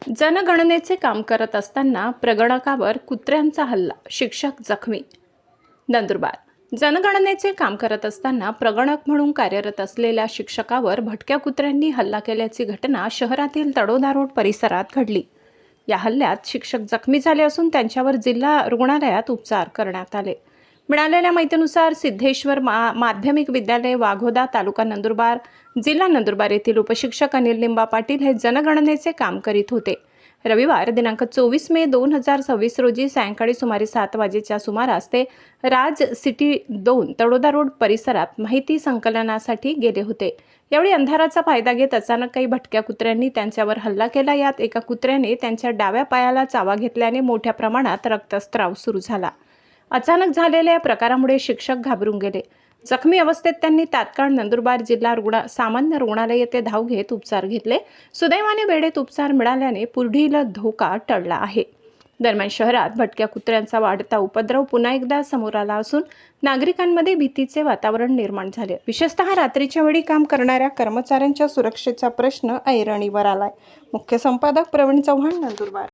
जनगणनेचे काम करत असताना प्रगणकावर कुत्र्यांचा हल्ला, शिक्षक जखमी. नंदुरबार. जनगणनेचे काम करत असताना प्रगणक म्हणून कार्यरत असलेल्या शिक्षकावर भटक्या कुत्र्यांनी हल्ला केल्याची घटना शहरातील तडोदा रोड परिसरात घडली. या हल्ल्यात शिक्षक जखमी झाले असून त्यांच्यावर जिल्हा रुग्णालयात उपचार करण्यात आले. मिळालेल्या माहितीनुसार सिद्धेश्वर माध्यमिक विद्यालय, वाघोदा, तालुका नंदुरबार, जिल्हा नंदुरबार येथील उपशिक्षक अनिल लिंबा पाटील हे जनगणनेचे काम करीत होते. रविवार दिनांक 24 मे 2026 रोजी सायंकाळी सुमारे 7 वाजेच्या सुमारास ते राज सिटी 2 तडोदा रोड परिसरात माहिती संकलनासाठी गेले होते. यावेळी अंधाराचा फायदा घेत अचानक काही भटक्या कुत्र्यांनी त्यांच्यावर हल्ला केला. यात एका कुत्र्याने त्यांच्या डाव्या पायाला चावा घेतल्याने मोठ्या प्रमाणात रक्तस्राव सुरू झाला. अचानक झालेल्या या प्रकारामुळे शिक्षक घाबरून गेले. जखमी अवस्थेत त्यांनी तात्काळ नंदुरबार जिल्हा सामान्य रुग्णालय येथे धाव घेत उपचार घेतले. सुदैवाने वेळेत उपचार मिळाल्याने पुढील धोका टळला आहे. दरम्यान शहरात भटक्या कुत्र्यांचा वाढता उपद्रव पुन्हा एकदा समोर आला असून नागरिकांमध्ये भीतीचे वातावरण निर्माण झाले. विशेषतः रात्रीच्या वेळी काम करणाऱ्या कर्मचाऱ्यांच्या सुरक्षेचा प्रश्न ऐरणीवर आलाय. मुख्य संपादक प्रवीण चव्हाण, नंदुरबार.